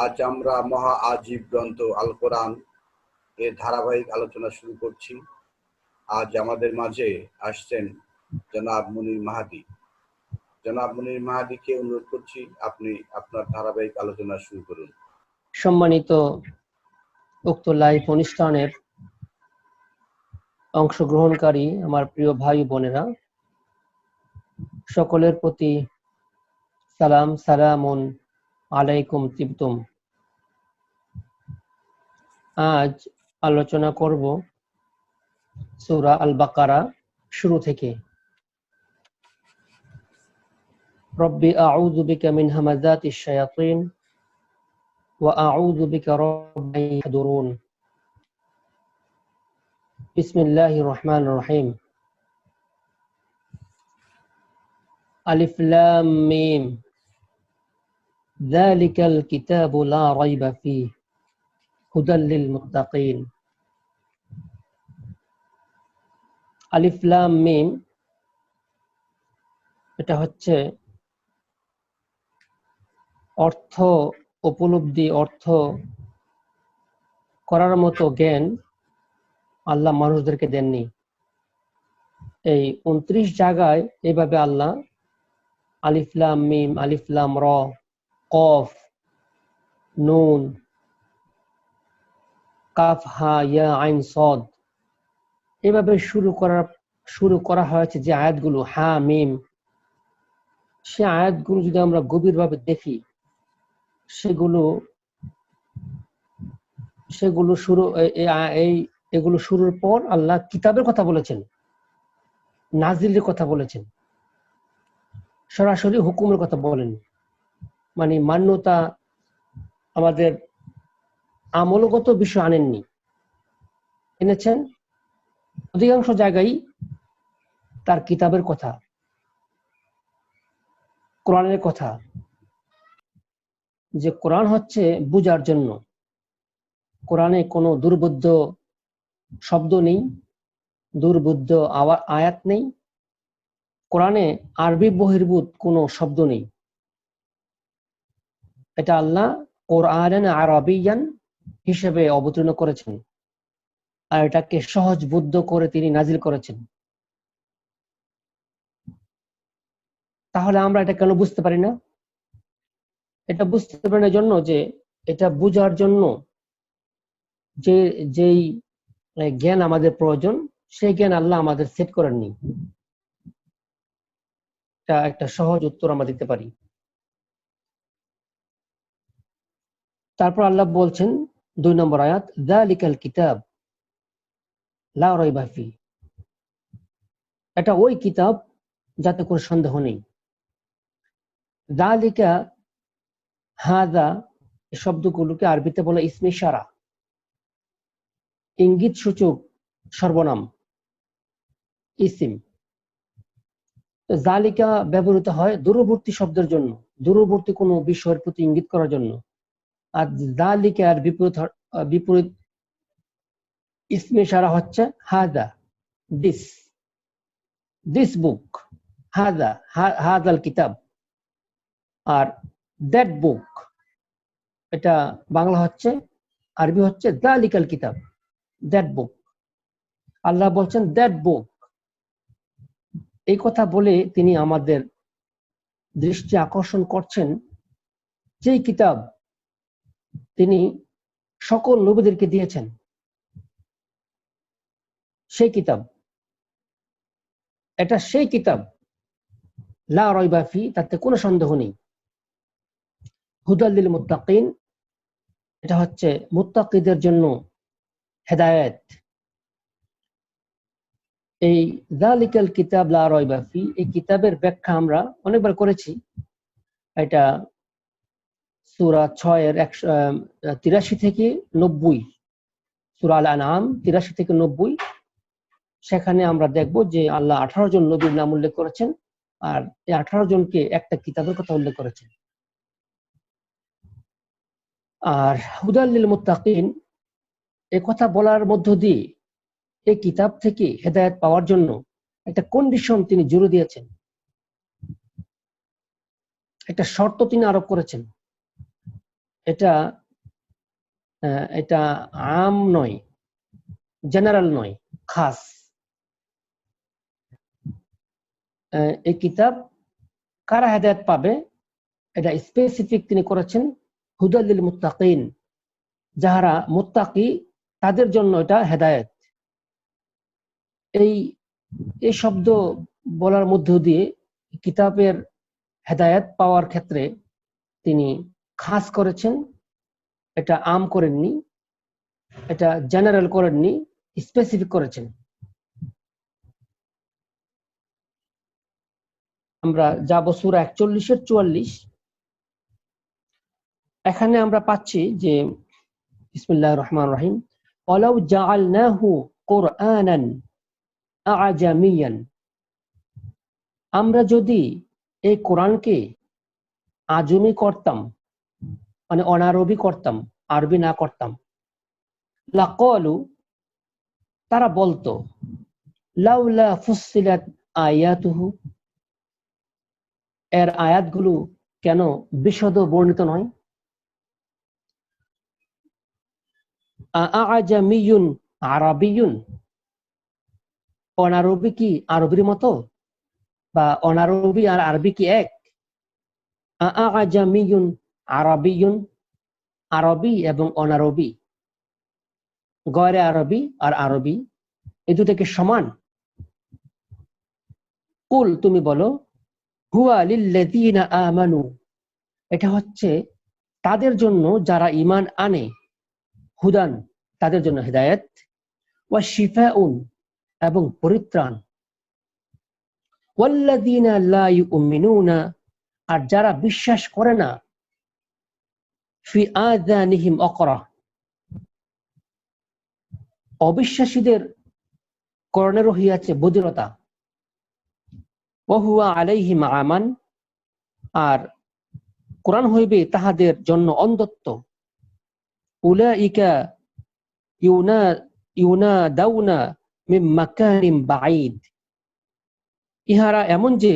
আজ আমরা মহা আজীব গ্রন্থ আল কোরআন এর ধারাবাহিক আলোচনা শুরু করছি। আজ আমাদের মাঝে আসছেন জনাব মুনির মাহাদি। জনাব মুনির মাহাদিকে অনুরোধ করছি, আপনি আপনার ধারাবাহিক আলোচনা শুরু করুন। সম্মানিত উক্ত লাইভ অনুষ্ঠানের অংশগ্রহণকারী আমার প্রিয় ভাই বোনেরা, সকলের প্রতি সালামুন আলাইকুম তিবতুম। আজ আলোচনা করব সূরা আল বাকারা শুরু থেকে। রব্বি আউযু বিকা মিন হামাযাতিশ শায়াতিন ওয়া আউযু বিকা রাব্বি আন ইয়াহদুরুন। বিসমিল্লাহির রহমানির রহিম। আলিফ লাম মিম যালিকাল কিতাবু লা রাইবা ফীহি হুদাল লিল মুত্তাকিন। আলিফ লাম মিম এটা হচ্ছে অর্থ উপলব্ধি, অর্থ করার মতো জ্ঞান আল্লাহ মানুষদেরকে দেননি। এই 29 জায়গায় এইভাবে আল্লাহ আলিফ লাম মিম, আলিফ লাম র, কফ, নুন, কাফ হা ইয়া আইন সদ এভাবে শুরু করা হয়েছে যে আয়াতগুলো হা মিম, সে আয়াতগুলো যদি আমরা গভীরভাবে দেখি সেগুলো শুরুর পর আল্লাহ কিতাবের কথা বলেছেন, নাজিলের কথা বলেছেন, সরাসরি হুকুমের কথা বলেন। মানে মান্যতা, আমাদের আমলগত বিষয় আনেননি, এনেছেন অধিকাংশ জায়গায় তার কিতাবের কথা, কোরআনের কথা, যে কোরআন হচ্ছে বুঝার জন্য। কোরআনে কোনো দুর্বোধ্য শব্দ নেই, দুর্বোধ্য আয়াত নেই, কোরআনে আরবি বহির্ভূত কোনো শব্দ নেই। এটা আল্লাহ কোরআন আরবিয়ান হিসেবে অবতীর্ণ করেছেন, আর এটাকে সহজবোধ্য করে তিনি নাজিল করেছেন। তাহলে আমরা এটা কেন বুঝতে পারি না? এটা বুঝতে পারি না জন্য যে এটা বুঝার জন্য যেই জ্ঞান আমাদের প্রয়োজন, সেই জ্ঞান আল্লাহ আমাদের সেট করেননি। এটা একটা সহজ উত্তর আমরা দিতে পারি। তারপর আল্লাহ বলছেন 2 নম্বর আয়াত, যালিকাল কিতাব লা রাইবা ফীহি, এটা ওই কিতাব যাতে কোনো সন্দেহ নেই। যালিকা, হাযা এই শব্দগুলোকে আরবিতে বলে ইসমে ইশারা, ইঙ্গিত সূচক সর্বনাম, ইসিম। যালিকা ব্যবহৃত হয় দূরবর্তী শব্দের জন্য, দূরবর্তী কোনো বিষয়ের প্রতি ইঙ্গিত করার জন্য। আর যালিকার বিপরীত ইসমে ইশারা হচ্ছে হাযা, দিস বুক, হাযাল কিতাব। আর দ্যাট বুক, এটা বাংলা হচ্ছে, আরবি হচ্ছে যালিকাল কিতাব, দ্যাট বুক। আল্লাহ বলছেন দ্যাট বুক। এই কথা বলে তিনি আমাদের দৃষ্টি আকর্ষণ করছেন যেই কিতাব তিনি সকল নবীদেরকে দিয়েছেন, সেই কিতাব। এটা সেই কিতাব লা রাইবা ফীহি, তাতে কোনো সন্দেহ নেই। হুদাল লিল মুত্তাকিন, এটা হচ্ছে মুত্তাকিদের জন্য হেদায়েত। এই যালিকাল কিতাব লা রাইবা ফীহি, এই কিতাবের ব্যাখ্যা আমরা অনেকবার করেছি। এটা সূরা 6 এর 83 থেকে 90, সূরা আল আনআম 83 থেকে 90, সেখানে আমরা দেখব যে আল্লাহ 18 জন নবীর নাম উল্লেখ করেছেন, আর এই 18 জনকে একটা কিতাবের কথা উল্লেখ করেছেন। আর হুদাল লিল মুত্তাকিন এই কথা বলার মধ্য দিয়ে এই কিতাব থেকে হেদায়েত পাওয়ার জন্য একটা কন্ডিশন তিনি জুড়ে দিয়েছেন, একটা শর্ত তিনি আরোপ করেছেন। এটা এটা আম নয়, জেনারেল নয়, খাস। এই কিতাব কারা হেদায়েত পাবে এটা স্পেসিফিক তিনি করেছেন, হুদাল লিল মুত্তাকিন, যারা মুত্তাকি তাদের জন্য এটা হেদায়েত। এই শব্দ বলার মধ্য দিয়ে কিতাবের হেদায়েত পাওয়ার ক্ষেত্রে তিনি খাস করেছেন, এটা আম করেননি, এটা জেনারেল করেননি, স্পেসিফিক করেছেন। আমরা যাব সূরা 41 44। এখানে আমরা পাচ্ছি যে বিসমিল্লাহির রহমানির রহিম, ওয়ালাউ জাআলনাহু কুরআনান আ'জামিয়ান, আমরা যদি এই কোরআনকে আজমি করতাম, মানে অনারবি করতাম, আরবি না করতাম, লাকালু, তারা বলতো, লাউলা ফুসসিলাত আয়াতুহু, এর আয়াতগুলো কেন বিশদ বর্ণিত নয়। আ'জামিয়ুন আরাবিয়ুন, অনারবি কি আরবির মতো, বা অনারবি আর আরবি কি এক? আ'জামিয়ুন আরাবিয়ুন, আরবি এবং অনারবি, গয়রে আরবি আর আরবি, এই দুটোকে সমান। কুল, তুমি বলো, হুয়া লিল্লাযীনা আমানু, এটা হচ্ছে তাদের জন্য যারা ঈমান আনে, হুদান, তাদের জন্য হিদায়াত, ওয়া শিফাউন, এবং পরিত্রাণ, ওয়াল্লাযীনা লা ইউমিনুনা, আর যারা বিশ্বাস করে না, ফি আযানিহিম ওয়াকরা, অবিশ্বাসীদের কর্ণে রহিয়াছে বধিরতা, ওয়া হুয়া আলাইহিম আমান, আর কোরআন হইবে তাহাদের জন্য অন্ধত্ব, উলাইকা ইউনাদাউনা মিন মাকানিন বাঈদ, ইহারা এমন যে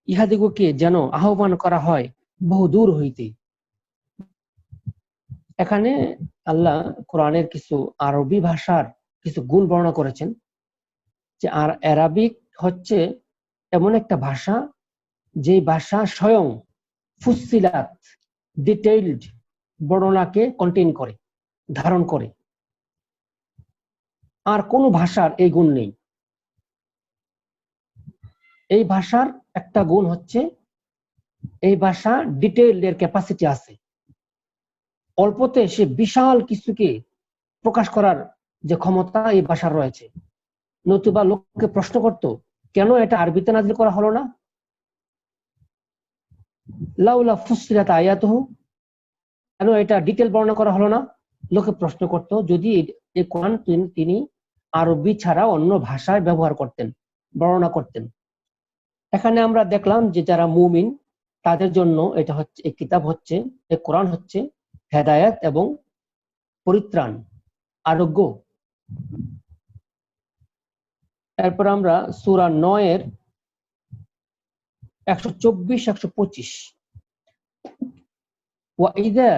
ইহাদিগকে যেন আহ্বান করা হয় বহু দূর হইতে। এখানে আল্লাহ কোরআনের কিছু আরবি ভাষার কিছু গুণ বর্ণনা করেছেন, যে আর আরাবিক হচ্ছে এমন একটা ভাষা, যে ভাষা স্বয়ং ফুসসিলাত, ডিটেইলড বর্ণনাকে কন্টেইন করে, ধারণ করে। আর কোন ভাষার এই গুণ নেই। এই ভাষার একটা গুণ হচ্ছে, এই ভাষা ডিটেইলড এর ক্যাপাসিটি আছে, অল্পতে সে বিশাল কিছুকে প্রকাশ করার যে ক্ষমতা এই ভাষার রয়েছে। নতুবা লোককে প্রশ্ন করতো, কেন এটা আরবিতে নাযিল করা হলো না? লাউলা ফুসসিলাত আয়াতুহু, কেন এটা ডিটেইল বর্ণনা করা হলো না? লোকে প্রশ্ন করতো, যদি এই কোরআন তিনি আরবি ছাড়া অন্য ভাষায় ব্যবহার করতেন, বর্ণনা করতেন। এখানে আমরা দেখলাম যে যারা মুমিন তাদের জন্য এটা হচ্ছে, এই কিতাব হচ্ছে, এই কোরআন হচ্ছে হেদায়েত এবং পরিত্রাণ, আরোগ্য। এরপর আমরা সূরা 9 এর 124-125, ওয়াইদা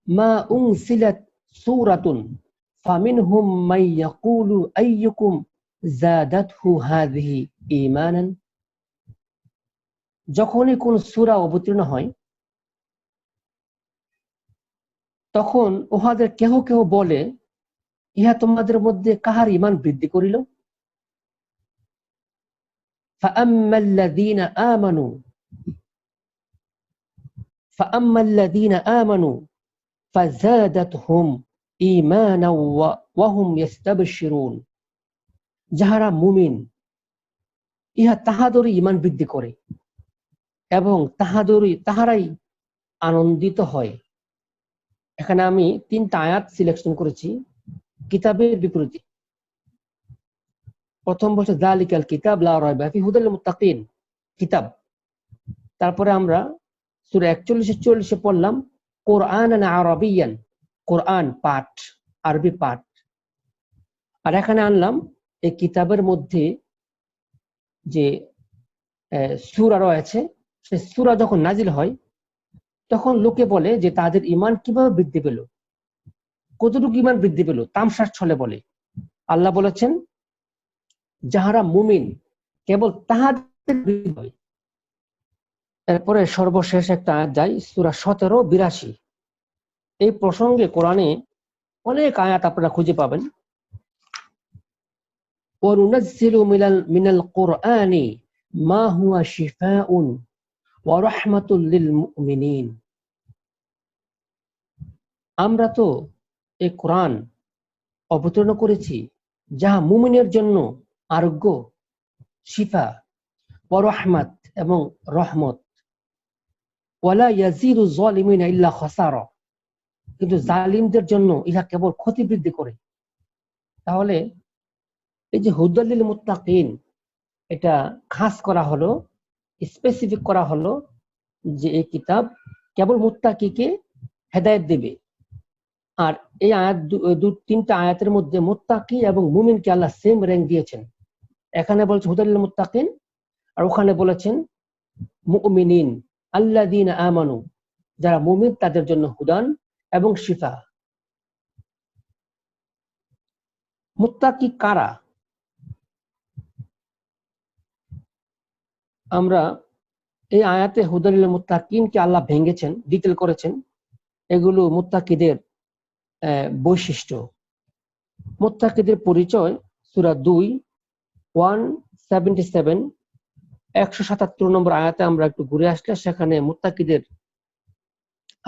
মা উনসিলাত সূরাতুন ফামিনহুম মান ইয়াকুলু আইয়ুকুম যাদাতহু হাযিহি ঈমানান, যখনই কোন সূরা অবতীর্ণ হয় তখন উহাদের কেহ কেহ বলে, ইহা তোমাদের মধ্যে কাহার ঈমান বৃদ্ধি করিল? ফাআম্মাল্লাযীনা আমানু ফাযাদাতহুম ঈমানান ওয়া হুম ইস্তাবশিরুন, যাহারা মুমিন ইহা তাহাদেরই ঈমান বৃদ্ধি করে এবং তাহারাই আনন্দিত হয়। এখানে আমি 3টা আয়াত সিলেকশন করেছি কিতাবের বিপরীতে। প্রথম বলছে যালিকাল কিতাব লা রাইবা ফিহি হুদাল লিল মুত্তাকিন, কিতাব। তারপরে আমরা সূরা 41-44 পড়লাম কুরআনান আরাবিয়ান, কোরআন পাঠ, আরবি পাঠ। আর এখানে আনলাম এই কিতাবের মধ্যে যে সূরা রয়েছে, সেই সূরা যখন নাজিল হয় তখন লোকে বলে যে তাদের ঈমান কিভাবে বৃদ্ধি পেল, কতটুকু ঈমান বৃদ্ধি পেল, তামসার ছলে বলে। আল্লাহ বলেছেন যাহারা মুমিন কেবল তাহাদের বৃদ্ধি হবে। এরপরে সর্বশেষ একটা আয়াত যায়, সূরা 17-82। এই প্রসঙ্গে কোরআনে অনেক আয়াত আপনারা খুঁজে পাবেন। وَنُنَزِّلُ مِنَ الْقُرْآنِ مَا هُوَ شِفَاءٌ وَرَحْمَةٌ لِلْمُؤْمِنِينَ। আমরা তো এই কোরআন অবতীর্ণ করেছি যাহা মুমিনের জন্য আরোগ্য, শিফা, ওয়া রাহমাত এবং রহমত। ওয়ালা ইয়াজিদু যালিমিনা ইল্লা খাসারা, কিন্তু জালিমদের জন্য ইহা কেবল ক্ষতি বৃদ্ধি করে। তাহলে এই যে হুদাল লিল মুত্তাকিন, এটা খাস করা হলো, স্পেসিফিক করা হলো যে এই কিতাব কেবল মুত্তাকিকে হেদায়েত দেবে। আর এই আয়াত তিনটা আয়াতের মধ্যে মুত্তাকি এবং মুমিনকে আল্লাহ সেম র্যাঙ্ক দিয়েছেন। এখানে বলছে হুদাল লিল মুত্তাকিন, আর ওখানে বলেছেন মুমিনিন আল্লাযীনা আমানু, যারা মুমিন তাদের জন্য হুদান এবং শিফা। মুত্তাকি কারা? আমরা এই আয়াতে হুদাল লিল মুত্তাকিনকে আল্লাহ ভেঙেছেন, ডিটেল করেছেন। এগুলো মুত্তাকিদের বৈশিষ্ট্য। মুত্তাকিদের পরিচয় সূরা 2:177 177 নম্বর আয়াতে আমরা একটু ঘুরে আসলে সেখানে মুত্তাকিদের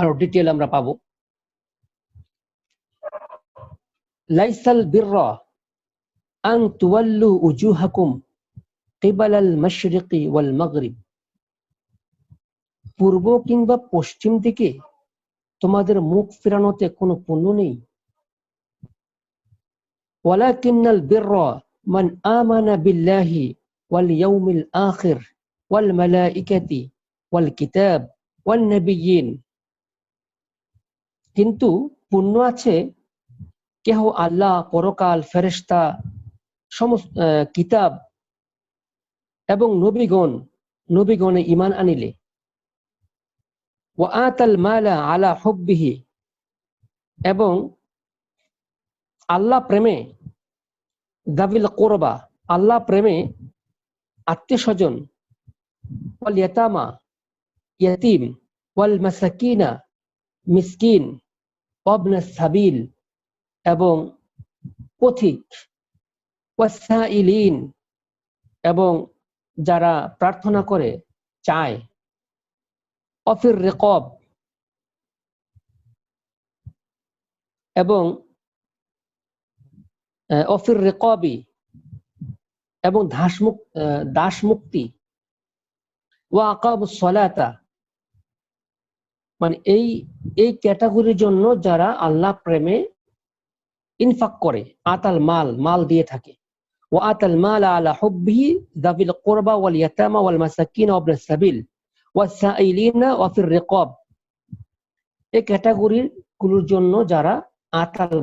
আরো ডিটেল আমরা পাবো। লাইসাল বিররা আন তুওয়াল্লু উজুহাকুম কিবালাল মাশরিকি ওয়াল মাগরিব, পূর্ব কিংবা পশ্চিম দিকে তোমাদের মুখ ফেরানোতে কোনো পুণ্য নেই। ওয়ালাকিন্নাল বিররা মান আমানা বিল্লাহি ওয়াল ইয়াউমিল আখির ওয়াল মালাইকাতি ওয়াল কিতাব ওয়ান নাবিয়্যিন, কিন্তু পুণ্য আছে কেহ আল্লাহ, পরকাল, ফেরেশতা, সমস্ত কিতাব এবং নবীগণে ঈমান আনিলে। ওয়া আতাল মালা আলা হুব্বিহি, এবং আল্লাহ প্রেমে, যাবিল কুরবা, আল্লাহ প্রেমে আত্মীয় স্বজন, ওয়াল ইয়াতামা, ইয়াতিম, ওয়াল মাসাকিনা, মিসকিন, ওয়াবনাস সাবিল, এবং পথিক, ওয়াসাইলিন, এবং যারা প্রার্থনা করে চায়, অফির রিকাব, এবং অফির রিকাবি, এবং দাস মুক্তি, ওয়া আকামুস সালাতা, মানে এই ক্যাটাগরির জন্য যারা আল্লাহ প্রেমে ইনফাক করে, আতাল মাল দিয়ে থাকে। ওয়া আতাল মাল আলা হুব্বিহি যাবিল কুরবা ওয়াল ইয়াতামা ওয়াল মাসাকিন ওয়াবনাস সাবিল ওয়াসাইলিনা ওয়া ফির রিকাব, এই ক্যাটাগরির গুলোর জন্য যারা আতাল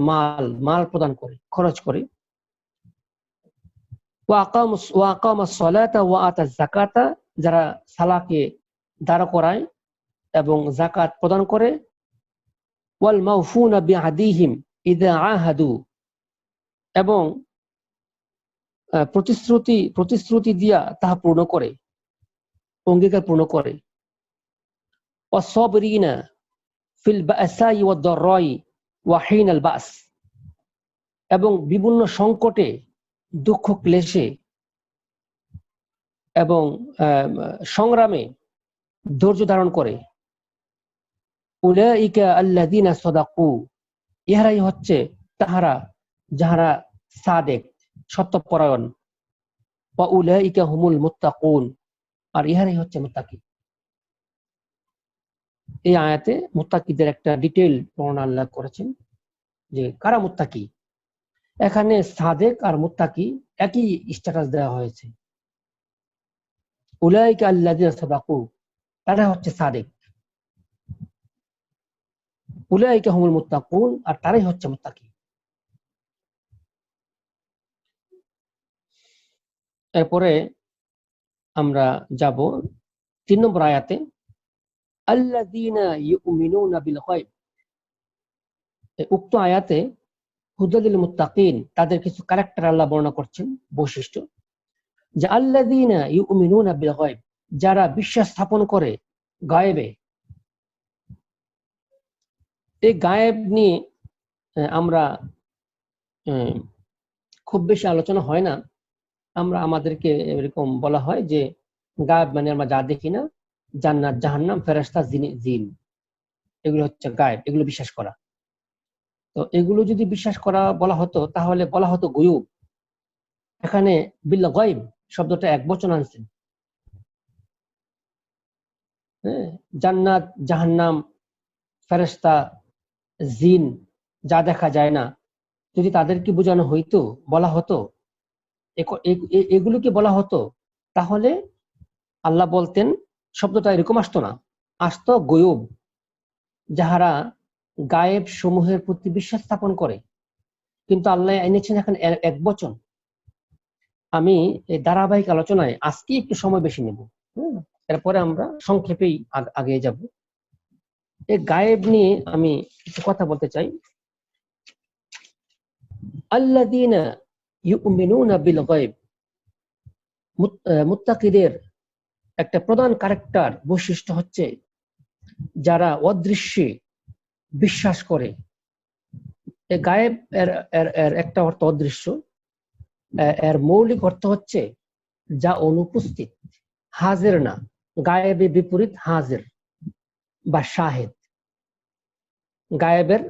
মাল প্রদান করে, খরচ করে। ওয়া আকামাস সালাতা ওয়া আতাজ যাকাতা, যারা সালাকে দাঁড় করায় এবং যাকাত প্রদান করে। ওয়াল মাউফুনা বিআহদিহিম ইযা আহাদু, এবং প্রতিশ্রুতি দিয়া তাহা পূর্ণ করে, অঙ্গীকার পূর্ণ করে। ওয়াসসাবিরিনা ফিল বাসাই ওয়াদ দাররাই ওয়া হিনাল বাস, এবং বিভিন্ন সংকটে, দুঃখ ক্লেশে এবং সংগ্রামে ধৈর্য ধারণ করে। উলাইকা আল্লাযীনা সাদাকু, ইহারাই হচ্ছে তাহারা যাহারা সাদেক, সত্যপরায়ণ। ওয়া উলাইকা হুমুল মুত্তাকুন, আর ইহারাই হচ্ছে মুত্তাকি। এই আয়াতে মুত্তাকিদের একটা ডিটেইল বর্ণনা আল্লাহ করেছেন যে কারা মুত্তাকি। এখানে সাদেক আর মুত্তাকি একই স্ট্যাটাস দেওয়া হয়েছে। উলাইকা আল্লাযীনা সাদাকু, তারা হচ্ছে সাদেক। উলাইকা হুমুল মুত্তাকুন, আর তারাই হচ্ছে মুত্তাকি। এরপরে আমরা যাব 3 নম্বর আয়াতে। আল্লাযীনা ইউমিনুনা বিল গায়ব, উক্ত আয়াতে হুদালিল মুত্তাকিন তাদের কিছু ক্যারেক্টার আল্লাহ বর্ণনা করছেন, বৈশিষ্ট্য, যে আল্লাযীনা ইউমিনুনা বিল গায়ব, যারা বিশ্বাস স্থাপন করে গায়েবে। এই গায়েব নিয়ে আমরা খুব বেশি আলোচনা হয় না। আমাদেরকে এরকম বলা হয় যে গায়েব মানে আমরা যা দেখি না, জান্নাত, জাহান্নাম, ফেরেশতা, জিন, এগুলো হচ্ছে গায়েব, এগুলো বিশ্বাস করা। তো এগুলো যদি বিশ্বাস করা বলা হতো তাহলে বলা হতো গায়ব। এখানে বিল গায়ব শব্দটা একবচন আনছেন। হ্যাঁ, জান্নাত, জাহান্নাম, ফেরেশতা, জিন, যা দেখা যায় না, যদি তাদেরকে বোঝানো হইতো, বলা হতো, এগুলোকে বলা হতো, তাহলে আল্লাহ বলতেন শব্দটা এরকম আসতো না, আসতো গায়ব, যাহারা গায়েব সমূহের প্রতি বিশ্বাস স্থাপন করে। কিন্তু আল্লাহ এনেছেন এখন এক বচন। আমি এই ধারাবাহিক আলোচনায় আজকে একটু সময় বেশি নেব, এরপরে আমরা সংক্ষেপেই আগে যাব। এই গায়েব নিয়ে আমি কিছু কথা বলতে চাই। আল্লাযীনা ইউমিনুনা বিল গায়ব, মুত্তাকিদের একটা প্রধান ক্যারেক্টার, বৈশিষ্ট্য হচ্ছে যারা অদৃশ্যে বিশ্বাস করে। এই গায়েব এর একটা অর্থ অদৃশ্য, এর মৌলিক অর্থ হচ্ছে যা অনুপস্থিত, হাজির না। গায়েবের বিপরীত হাজির বা শাহেদ। গায়েবের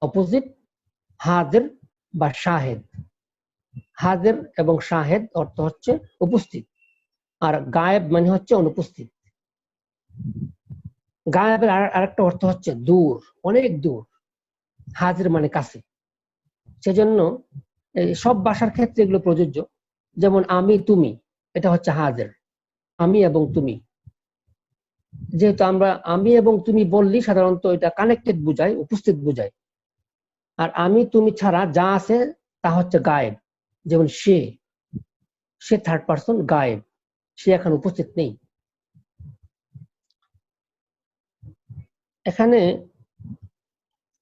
অপোজিট হাজির বা শাহেদ। হাজির এবং শাহেদ অর্থ হচ্ছে উপস্থিত, আর গায়েব মানে হচ্ছে অনুপস্থিত। গায়েবের আরেকটা অর্থ হচ্ছে দূর, অনেক দূর। হাজির মানে কাছে। সেজন্য সব ভাষার ক্ষেত্রে এগুলো প্রযোজ্য। যেমন আমি, তুমি, এটা হচ্ছে হাজির, আমি এবং তুমি। যেহেতু আমি এবং তুমি বললি সাধারণত এটা কানেক্টেড বোঝায়, উপস্থিত বোঝায়। আর আমি তুমি ছাড়া যা আছে তা হচ্ছে গায়েব। যেমন সে থার্ড পারসন, গায়েব, সে এখন উপস্থিত নেই। এখানে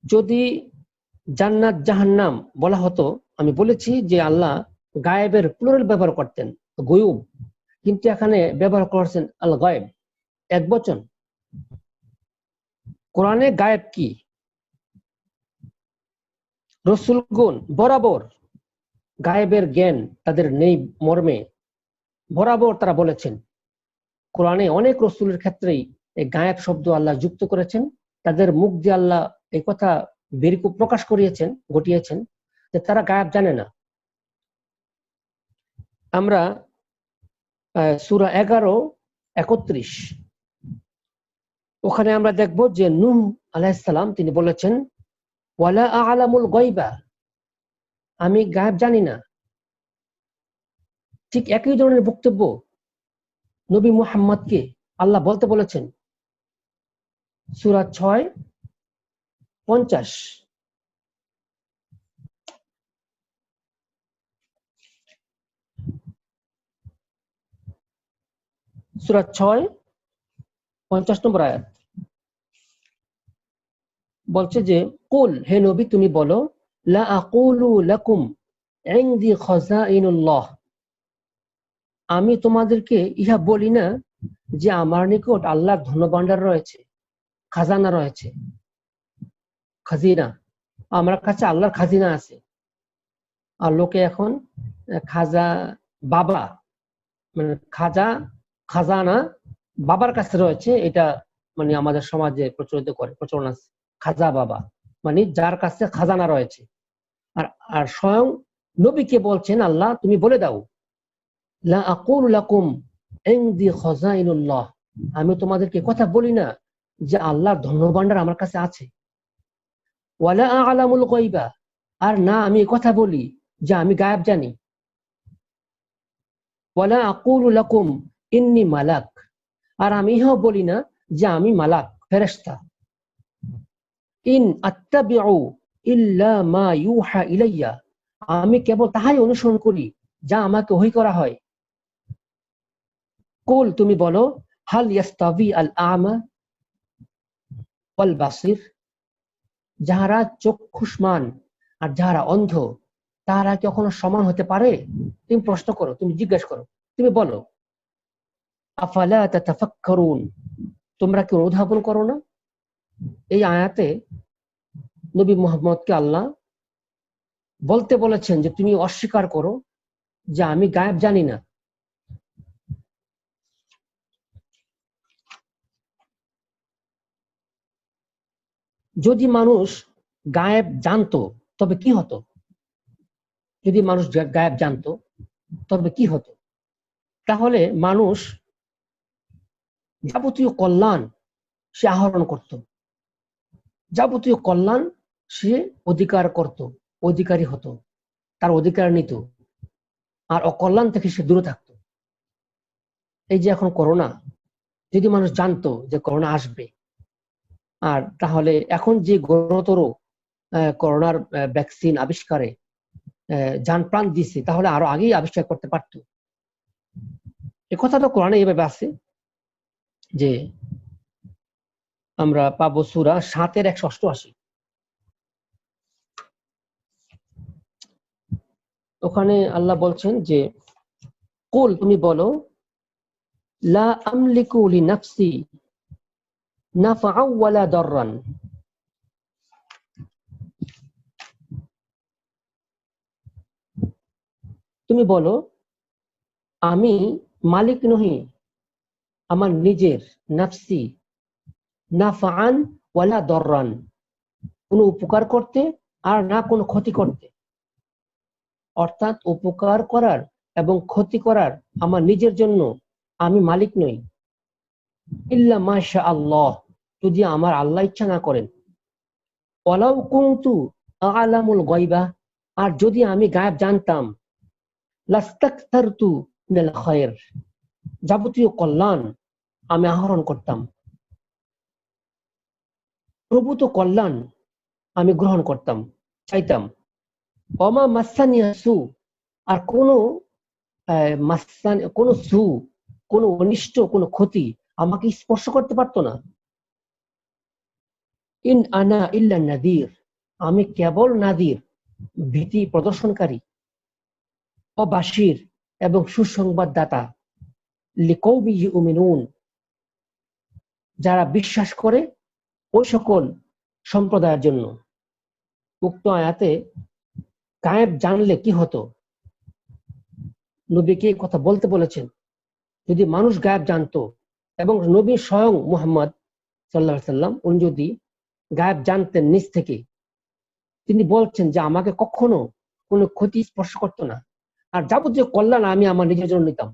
যদি জান্নাত, জাহান্নাম বলা হতো, আমি বলেছি যে আল্লাহ গায়েবের প্লুরাল ব্যবহার করতেন, গায়ব, কিন্তু এখানে ব্যবহার করছেন আল গায়েব, এক বচন। কোরআনে গায়েব কি? রাসূলগণ বরাবর গায়েবের জ্ঞান তাদের নেই মর্মে বরাবর তারা বলেছেন। কোরআনে অনেক রাসূলের ক্ষেত্রেই এই গায়েব শব্দ আল্লাহ যুক্ত করেছেন। তাদের মুখ দিয়ে আল্লাহ এই কথা প্রকাশ করিয়েছেন, ঘটিয়েছেন যে তারা গায়েব জানে না। আমরা সূরা 11:31 ওখানে আমরা দেখব যে নূহ আলাইহিস সালাম তিনি বলেছেন, ওয়ালা আ'লামুল গায়বা, আমি গায়েব জানি না। ঠিক একই ধরনের বক্তব্য নবী মুহাম্মদকে আল্লাহ বলতে বলেছেন সূরা 6:50। সূরা 6:50 নম্বর আয়াত বলছে যে, কুল, হে নবী তুমি বলো, লা আকুলু লাকুম ইনদি খাযাইনুল্লাহ, আমি তোমাদেরকে ইহা বলি না যে আমার নিকট আল্লাহর ধনভাণ্ডার রয়েছে, খাজানা রয়েছে। খাজিনা, আমার কাছে আল্লাহর খাজিনা আছে। আর লোকে এখন খাজা বাবা, মানে খাজানা বাবার কাছে রয়েছে, এটা মানে আমাদের সমাজে প্রচলন আছে। খাজা বাবা মানে যার কাছে খাজানা রয়েছে। আর স্বয়ং নবীকে বলছেন আল্লাহ, তুমি বলে দাও, লা আকুলু লাকুম ইনদি খাযাইনুল্লাহ, আমি তোমাদেরকে কথা বলি না যে আল্লাহর ধনভাণ্ডার আমার কাছে আছে। ওয়ালা আ'লামুল গায়বা, আর না আমি কথা বলি যে আমি গায়েব জানি। ওয়ালা আকুলু লাকুম ইন্নী মালাক, আর আমি ইহাও বলি না যে আমি মালাক, ফেরেশতা। ইন আত্তাবিউ ইল্লা মা ইউহা ইলাইয়া, আমি কেবল তাহাই অনুসরণ করি যা আমাকে ওহী করা হয়। কুল, তুমি বলো, হাল ইয়াস্তাবি আল আমা ওয়াল বাসির, যাহারা চক্ষুষ্মান আর যাহারা অন্ধ, তাহারা কি কখনো সমান হতে পারে? তুমি প্রশ্ন করো, তুমি জিজ্ঞেস করো, তুমি বলো। আফালা তাতাফাক্কারুন, তোমরা কি অনুধাবন করো না? এই আয়াতে নবী মুহাম্মদকে আল্লাহ বলতে বলেছেন যে তুমি অস্বীকার করো যে আমি গায়েব জানি না। যদি মানুষ গায়েব জানতো তবে কি হতো? যদি মানুষ গায়েব জানতো তবে কি হতো? তাহলে মানুষ যাবতীয় কল্যাণ সে আহরণ করত, যাবতীয় কল্যাণ সে অধিকার করত, অধিকারী হতো, তার অধিকার নিত, আর অকল্যাণ থেকে সে দূরে থাকতো। এই যে এখন করোনা, যদি মানুষ জানতো যে করোনা আসবে, আর তাহলে এখন যে গুরুতর করোনার ভ্যাকসিন আবিষ্কারে যান প্রাণ দিছে, তাহলে আরো আগেই আবিষ্কার করতে পারত। এ কথাটা কোরআনে এইভাবে আছে যে আমরা পাবো সূরা 7:188। ওখানে আল্লাহ বলছেন যে কুল, তুমি বলো, লা আমলিকু লিনাফসি নাফআও ওয়ালা দাররান, তুমি বলো আমি মালিক নহি আমার নিজের, নাফসি, নাফআন ওয়ালা দাররান, কোনো উপকার করতে আর না কোনো ক্ষতি করতে। অর্থাৎ উপকার করার এবং ক্ষতি করার আমার নিজের জন্য আমি মালিক নই। ইল্লা মাশা আল্লাহ, যদি আমার আল্লাহ ইচ্ছা না করেন। ওয়ালাউ কুনতু আ'লামুল গায়বা, আর যদি আমি গায়েব জানতাম, লাস্তাকতারতু মিনাল খায়র, যাবতীয় কল্যাণ আমি আহরণ করতাম, প্রভূত কল্যাণ আমি গ্রহণ করতাম, চাইতাম। ওমা মাসানিয়া সু, আর কোনো কোনো সু, কোনো অনিষ্ট, কোনো ক্ষতি আমাকে স্পর্শ করতে পারতো না। ইন আনা ইল্লা নাদির, আমি কেবল নাদির, ভীতি প্রদর্শনকারী, অবাশির এবং সুসংবাদদাতা, লিকৌমি ইউমিনুন, যারা বিশ্বাস করে ওই সকল সম্প্রদায়ের জন্য। উক্ত আয়াতে গায়েব জানলে কি হতো, নবীকে কথা বলতে বলেছেন। যদি মানুষ গায়েব জানতো, এবং নবী স্বয়ং মুহাম্মদ সাল্লাল্লাহু আলাইহি সাল্লাম উনি যদি গায়েব জানতেন নিজ থেকে, তিনি বলছেন যে আমাকে কখনো কোনো ক্ষতি স্পর্শ করতো না, আর যাবতীয় কল্যাণ আমি আমার নিজের জন্য নিতাম।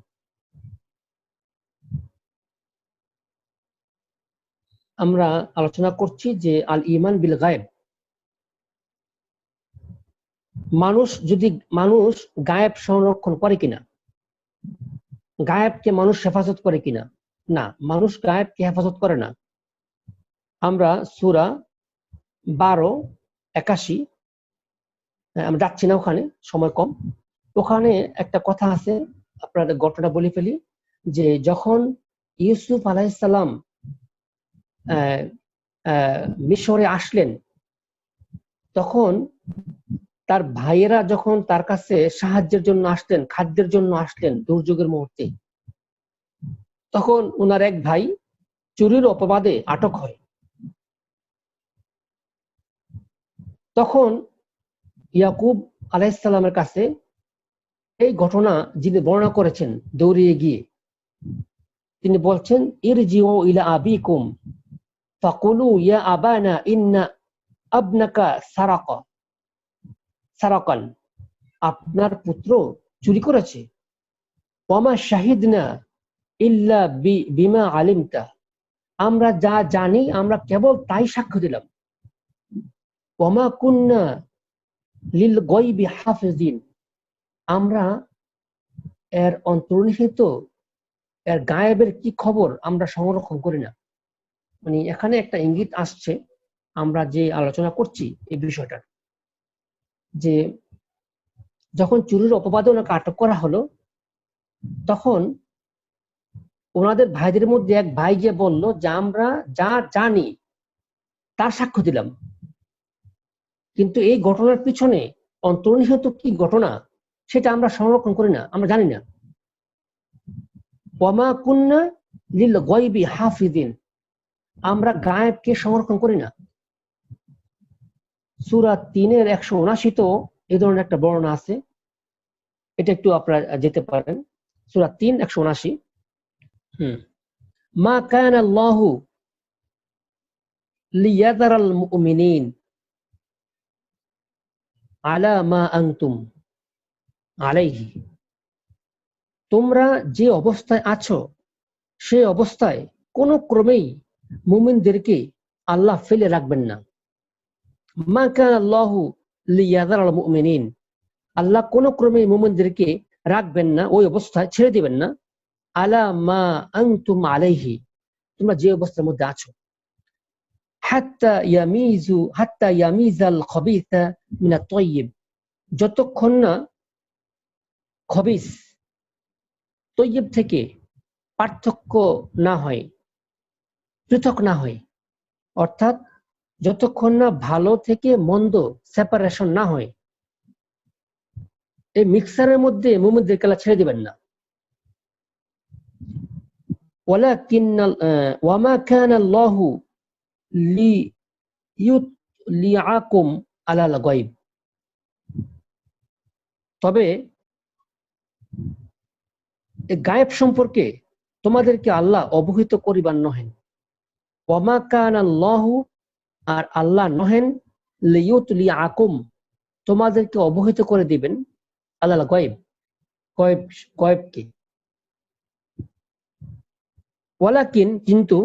আমরা আলোচনা করছি যে আল ঈমান বিল গায়েব, মানুষ গায়েব সংরক্ষণ করে কিনা, গায়েবকে মানুষ হেফাজত করে কিনা? না, মানুষ গায়েবকে হেফাজত করে না। আমরা সূরা 12:81, আমরা যাচ্ছি না ওখানে, সময় কম। ওখানে একটা কথা আছে, আপনাদের ঘটনা বলে ফেলি, যে যখন ইউসুফ আলাইহিস সালাম মিশরে আসলেন, তখন তার ভাইয়েরা যখন তার কাছে সাহায্যের জন্য আসলেন, খাদ্যের জন্য আসলেন দুর্যোগের মুহূর্তে, তখন ওনার এক ভাই চুরির অপবাদে আটক হয়। তখন ইয়াকুব আলাইহিস সালামের কাছে এই ঘটনা যিনি বর্ণনা করেছেন দৌড়িয়ে গিয়ে, তিনি বলছেন, ইরজিউ ইলা আবিকুম ফাকুলু ইয়া আবানা ইন্না আবনাকা সারাকান, আপনার পুত্র চুরি করেছে। ওয়ামা শাহিদনা ইল্লা বিমা আলিমতা, আমরা যা জানি আমরা কেবল তাই সাক্ষ্য দিলাম। ওয়ামা কুন্না লিল গায়বি হাফিজিন, আমরা এর অন্তর্নিহিত, এর গায়েবের কি খবর আমরা সংরক্ষণ করি না। মানে এখানে একটা ইঙ্গিত আসছে, আমরা যে আলোচনা করছি এই বিষয়টা, যে যখন চুরির অপবাদে ওনাকে আটক করা হলো, তখন ওনাদের ভাইদের মধ্যে এক ভাই যে বলল যে আমরা যা জানি তার সাক্ষ্য দিলাম, কিন্তু এই ঘটনার পিছনে অন্তর্নিহিত কি ঘটনা সেটা আমরা সংরক্ষণ করি না, আমরা জানি না। ওয়ামা কুন্না লিল গায়বি হাফিজিন, আমরা গায়েবকে সংরক্ষণ করি না। সূরা 3 179 তো এই ধরনের একটা বর্ণনা আছে, এটা একটু আপনারা যেতে পারেন। সূরা 3 179, মা কানা আল্লাহু লিয়াযারাল মুমিনিন আলা মা আনতুম আলাইহি, তোমরা যে অবস্থায় আছো সেই অবস্থায় কোনো ক্রমেই মুমিনদেরকে আল্লাহ ফেলে রাখবেন না। মা কানা আল্লাহু লিয়াযারাল মুমিনিন, আল্লাহ কোনো ক্রমেই মুমিনদেরকে রাখবেন না, ওই অবস্থায় ছেড়ে দিবেন না। আলা মা আনতুম আলাইহি, তোমরা যে অবস্থার মধ্যে আছো। হাত্তা ইয়ামিজাল খাবিসা মিনাত তাইয়্যিব, যতক্ষণ না খবিস তৈয়ব থেকে পার্থক্য না হয়, পৃথক না হয়, অর্থাৎ যতক্ষণ না ভালো থেকে মন্দ সেপারেশন না হয়, এই মিক্সারের মধ্যে মুমিনদেরকে আল্লাহ ছেড়ে দিবেন না। ওয়ামা কানা আল্লাহু লিইউতলিআকুম আলাল গায়ব, তবে গায়েব সম্পর্কে তোমাদেরকে আল্লাহ অবহিত করিবার নহেন। ওয়ামা কানা আল্লাহু, আর আল্লাহ নহেন, লিইউতলিআকুম, তোমাদেরকে অবহিত করে দিবেন, আলাল গায়ব, গায়বকে। ওয়ালাকিন, কিন্তু,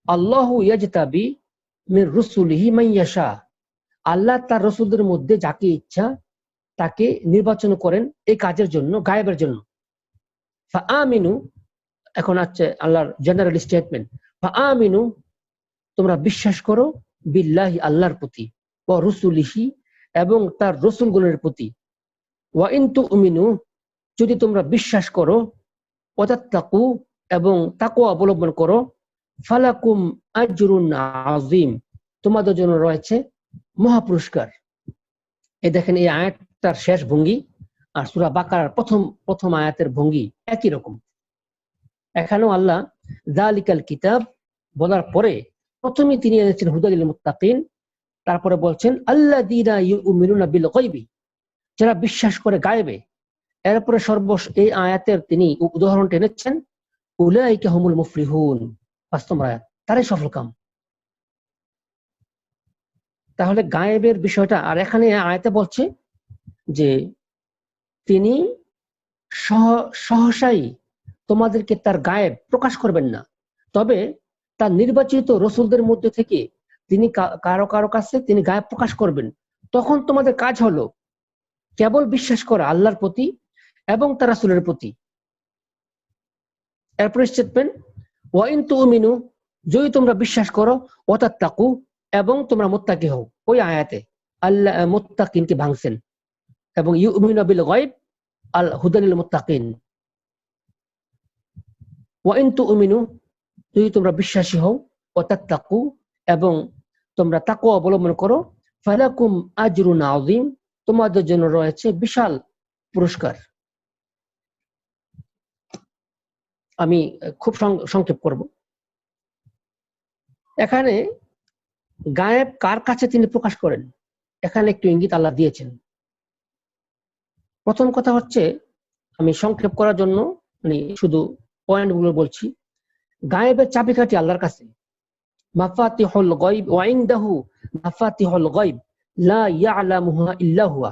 আল্লাহু ইয়াজতাবি মির রুসুলিহি মান ইয়াশা, আল্লাহ তার রাসূলদের মধ্যে যাকে ইচ্ছা তাকে নির্বাচন করেন এই কাজের জন্য, গায়েবের জন্য। ফাআমিনু, এখন আছে আল্লাহর জেনারেল স্টেটমেন্ট, ফাআমিনু, তোমরা বিশ্বাস করো, বিল্লাহি, আল্লাহর প্রতি, ওয়া রুসুলিহি, এবং তার রাসূলগণের প্রতি, ওয়া ইন তুমিনু, যদি তোমরা বিশ্বাস করো, ওয়া তাত্তাকু, এবং তাকওয়া অবলম্বন করো, ফালাকুম আজরুন আযীম, তোমাদের জন্য রয়েছে মহা পুরস্কার। এই দেখেন, এই আয়াতটার শেষ ভঙ্গি আর সূরা বাকারার প্রথম আয়াতের ভঙ্গি একই রকম। এখানেও আল্লাহ যালিকাল কিতাব বলার পরে প্রথমে তিনি এনেছেন হুদা লিল মুত্তাকিন, তারপরে বলছেন আল্লাযীনা ইউমিনুনা বিল গায়বি, যারা বিশ্বাস করে গায়েবে। এরপরে এই আয়াতের তিনি উদাহরণ টেনেছেন উলাইকা হুমুল মুফলিহুন, 5 নম্বর আয়াত, তারাই সফলকাম। তাহলে গায়েবের বিষয়টা, আর এখানে আয়াতে বলছে যে তিনি সহসাই তোমাদেরকে তার গায়েব প্রকাশ করবেন না, তবে তার নির্বাচিত রাসূলদের মধ্যে থেকে তিনি কারো কারো কাছে তিনি গায়েব প্রকাশ করবেন। তখন তোমাদের কাজ হলো কেবল বিশ্বাস করা আল্লাহর প্রতি এবং তার রাসূলের প্রতি। এরপর স্টেটমেন্ট, ওয়া ইন তুমিনু, যদি তোমরা বিশ্বাস করো, ওয়া তাত্তাকু, এবং তোমরা মুত্তাকি হও। ওই আয়াতে আল্লাহ মুত্তাকিনকে ভাঙছেন, এবং ইউমিনু বিল গায়ব আল হুদা লিল মুত্তাকিন। ওয়া ইন তুমিনু, যদি তোমরা বিশ্বাসী হও, ওয়া তাত্তাকু, এবং তোমরা তাকওয়া অবলম্বন করো, ফালাকুম আজরুন আযীম, তোমাদের জন্য রয়েছে বিশাল পুরস্কার। আমি খুব সংক্ষেপ করব। এখানে গায়েব কার কাছে তিনি প্রকাশ করেন, এখানে একটু ইঙ্গিত আল্লাহ দিয়েছেন। প্রথম কথা হচ্ছে, আমি সংক্ষেপ করার জন্য মানে শুধু পয়েন্টগুলো বলছি। গায়েবের চাবিকাঠি আল্লাহর কাছে, মাফাতিহুল গায়ব ওয়া ইনদাহু মাফাতিহুল গায়ব লা ইয়ালামুহা ইল্লা হুয়া।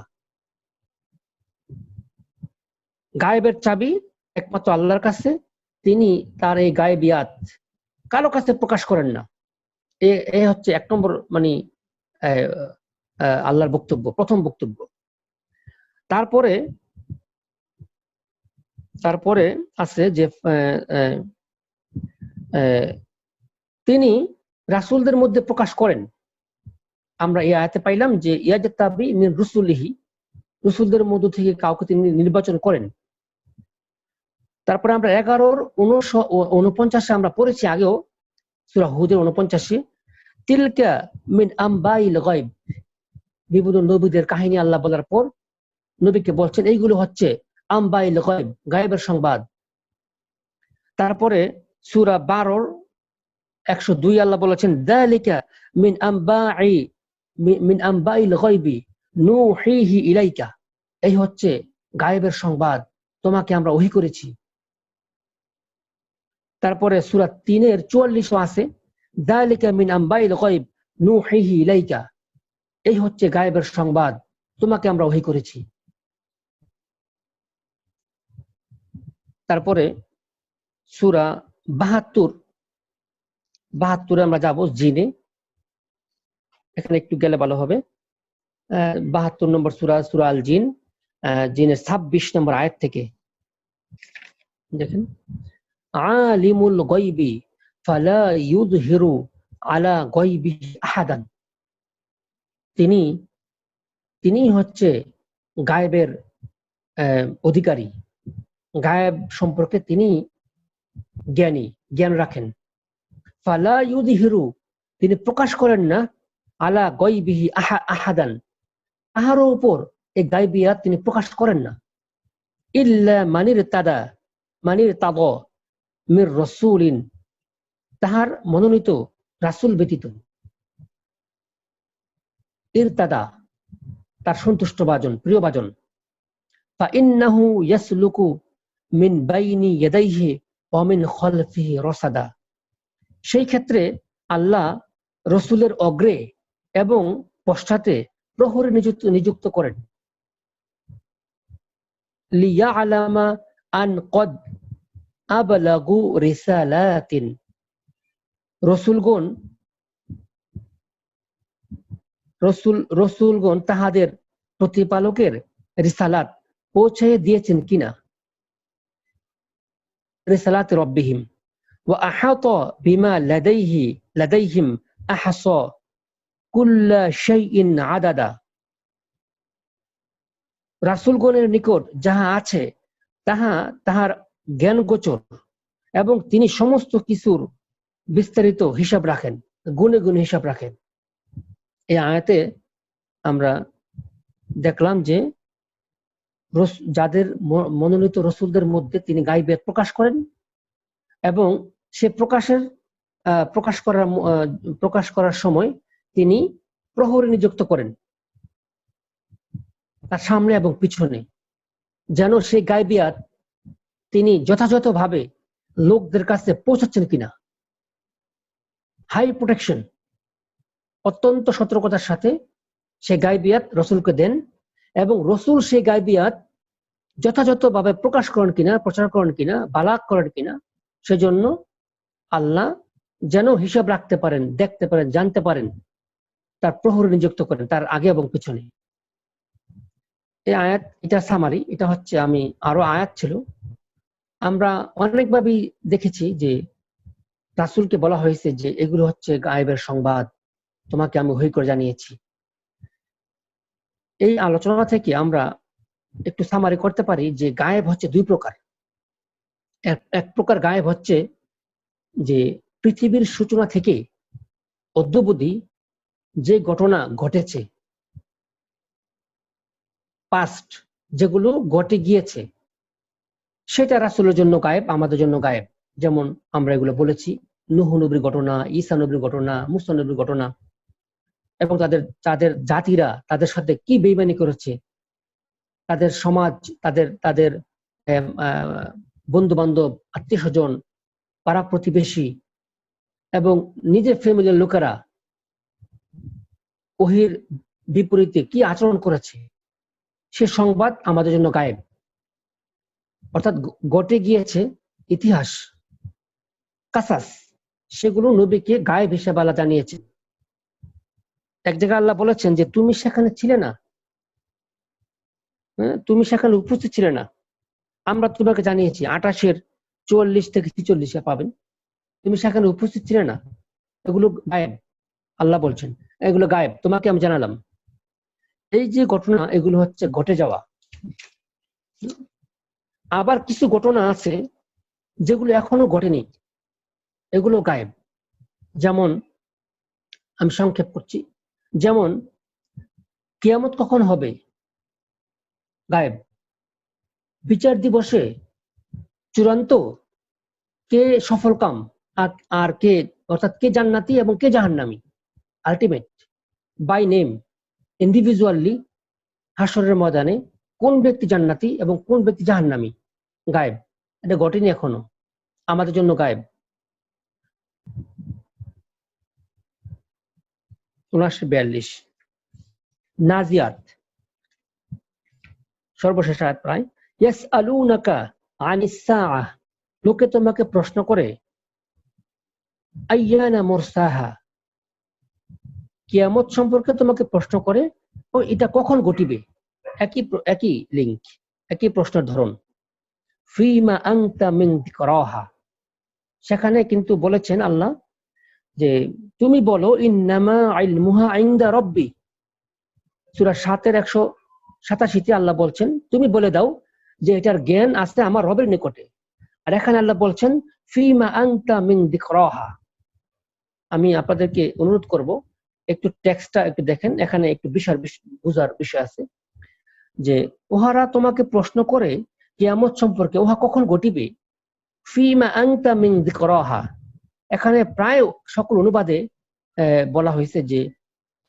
গায়েবের চাবি একমাত্র আল্লাহর কাছে, তিনি তার এই গায়েবিয়াত কারো কাছে প্রকাশ করেন না। এ হচ্ছে 1 নম্বর মানে আল্লাহর বক্তব্য, প্রথম বক্তব্য। তারপরে আছে যে তিনি রাসূলদের মধ্যে প্রকাশ করেন। আমরা এই আয়াতে পাইলাম যে ইয়াজতাবি মিন রুসুলিহি, রাসূলদের মধ্য থেকে কাউকে তিনি নির্বাচন করেন। তারপরে আমরা 11-49 আমরা পড়েছি আগেও, সূরা হুদের 49, তিলকা মিন আম্বাইল গায়ব, বিভিন্ন নবীদের কাহিনী আল্লাহ বলার পর নবীকে বলছেন এইগুলো হচ্ছে আম্বাইল গায়ব, গায়েবের সংবাদ। তারপরে সূরা 12 102 আল্লাহ বলেছেন যালিকা মিন আম্বাইল গায়বি নূহিহি ইলাইকা, এই হচ্ছে গায়েবের সংবাদ, তোমাকে আমরা ওহী করেছি। তারপরে সূরা 3 44 আছে যালিকা মিন আম্বাইল গায়ব নূহিহি ইলাইকা, এই হচ্ছে গায়েবের সংবাদ, তোমাকে আমরা ওহী করেছি। তারপরে সূরা 72 আমরা যাব জিনে, এখানে একটু গেলে ভালো হবে। 72 নম্বর সূরা আল জিন, জিনের 26 নম্বর আয়াত থেকে দেখেন, আলিমুল গায়বি ফালা ইউযহিরু আলা গায়বিহি আহাদান, তিনি হচ্ছে গায়েবের অধিকারী, গায়েব সম্পর্কে তিনি জ্ঞান রাখেন। ফালা ইউযহিরু, তিনি প্রকাশ করেন না, আলা গায়বিহি আহাদান, কাহারও উপর এই গায়বিয়াত তিনি প্রকাশ করেন না। ইল্লা মানির তাদা মির রাসূলিন, তাহার মনোনীত রাসূল ব্যতীত। ইরতাদা, তার সন্তুষ্ট ভাজন, প্রিয় ভাজন। ফা ইন্নাহু ইয়াসলুকু মিন বাইনি ইয়াদাইহি ওয়া মিন খালফিহি রাসাদা, সেই ক্ষেত্রে আল্লাহ রসুলের অগ্রে এবং পশ্চাতে প্রহরী নিযুক্ত করেন। লিয়ালামা আন কদ আবলাগু রিসালাতিন, রসুলগণ তাহাদের প্রতিপালকের রিসালাত পৌঁছে দিয়েছেন কিনা, রিসালাত রব্বিহিম ওয়া আহাতা বিমা লাদাইহিম আহসা কুল্লা শাইইন আদাদা, রাসূলগণের নিকট যাহা আছে তাহার জ্ঞান গোচর, এবং তিনি সমস্ত কিছুর বিস্তারিত হিসাব রাখেন, গুণে গুণে হিসাব রাখেন। এই আয়াতে আমরা দেখলাম যে যাদের মনোনীত রসুলদের মধ্যে তিনি গায়বিয়াত প্রকাশ করেন, এবং সে প্রকাশ করার সময় তিনি প্রহরী নিযুক্ত করেন তার সামনে এবং পিছনে, যেন সেই গায়বিয়াত তিনি যথাযথভাবে লোকদের কাছে পৌঁছাচ্ছেন কিনা। হাই প্রোটেকশন, অত্যন্ত সতর্কতার সাথে সে গায়বিয়াত রসুলকে দেন, এবং রসুল সেই গায়বিয়াত যথাযথভাবে প্রকাশ করেন কিনা, প্রচার করেন কিনা, বালাগ করেন কিনা, সেজন্য আল্লাহ যেন হিসাব রাখতে পারেন, দেখতে পারেন, জানতে পারেন, তার প্রহরী নিযুক্ত করেন তার আগে এবং পিছনে। এই আয়াত, এটা সামারি, এটা হচ্ছে, আমি আরো আয়াত ছিল, আমরা অনেকভাবেই দেখেছি যে রাসূলকে বলা হয়েছে যে এগুলো হচ্ছে গায়েবের সংবাদ, তোমাকে আমি ওহী করে জানিয়েছি। এই আলোচনা থেকে আমরা একটু সামারি করতে পারি যে গায়েব হচ্ছে দুই প্রকার। এক প্রকার গায়েব হচ্ছে যে পৃথিবীর সূচনা থেকে অদ্যাবধি যে ঘটনা ঘটেছে, পাস্ট যেগুলো ঘটে গিয়েছে, সেটা রাসূলের জন্য গায়েব, আমাদের জন্য গায়েব। যেমন আমরা এগুলো বলেছি, নূহ নবীর ঘটনা, ঈসা নবীর ঘটনা, মুসা নবীর ঘটনা, এবং তাদের জাতিরা তাদের সাথে কি বেঈমানি করেছে, তাদের সমাজ, তাদের বন্ধু বান্ধব, আত্মীয় স্বজন, পাড়া প্রতিবেশী এবং নিজের ফ্যামিলির লোকেরা ওহীর বিপরীতে কি আচরণ করেছে, সে সংবাদ আমাদের জন্য গায়েব। অর্থাৎ ঘটে গিয়েছে ইতিহাস, কাসাস, সেগুলো নবীকে গায়েব হিসেবে আল্লাহ জানিয়েছেন। এক জায়গায় আল্লাহ বলেছেন যে তুমি সেখানে ছিলে না, তুমি সেখানে উপস্থিত ছিলে না, আমরা তোমাকে জানিয়েছি। 28-44 থেকে 46 পাবেন, তুমি সেখানে উপস্থিত ছিলে না, এগুলো গায়েব। আল্লাহ বলছেন এগুলো গায়েব, তোমাকে আমি জানালাম। এই যে ঘটনা, এগুলো হচ্ছে ঘটে যাওয়া। আবার কিছু ঘটনা আছে যেগুলো এখনো ঘটেনি, এগুলো গায়েব। যেমন আমি সংক্ষেপ করছি। যেমন কিয়ামত কখন হবে, গায়েব। বিচার দিবসে চূড়ান্ত কে সফলকাম আর কে, অর্থাৎ কে জান্নাতি এবং কে জাহান্নামী, আলটিমেট বাই নেম ইন্ডিভিজুয়ালি হাসরের ময়দানে কোন ব্যক্তি জান্নাতি এবং কোন ব্যক্তি জাহান্নামী, গায়েব। এটা ঘটেনি এখনো, আমাদের জন্য গায়েব। 49-42 নাজিয়াত, সর্বশেষ আয়াত প্রায়। ইয়াসআলুনাকা আনিস সাআহ, লোকে তোমাকে প্রশ্ন করে, আইয়ানা মুরসাহা, কিয়ামত সম্পর্কে তোমাকে প্রশ্ন করে, ও এটা কখন ঘটিবে। একই লিঙ্ক, একই প্রশ্নের ধরন। ফিমা আনতা মিন যিকরাহা, সেখানে কিন্তু বলেছেন আল্লাহ যে তুমি বলো, ইন্নামা ইলমুহা ইনদা রাব্বি, সূরা 7-187 আল্লাহ বলছেন তুমি বলে দাও যে এটার জ্ঞান আছে আমার রবের নিকটে। আর এখানে আল্লাহ বলছেন ফিমা আনতা মিন যিকরাহা। আমি আপনাদেরকে অনুরোধ করব একটু টেক্সটটা একটু দেখেন, এখানে একটু বুঝার বিষয় আছে। যে উহারা তোমাকে প্রশ্ন করে কিয়ামত সম্পর্কে, উহা কখন ঘটিবে। ফিমা আনতা মিন যিকরাহা, এখানে প্রায় সকল অনুবাদে বলা হয়েছে যে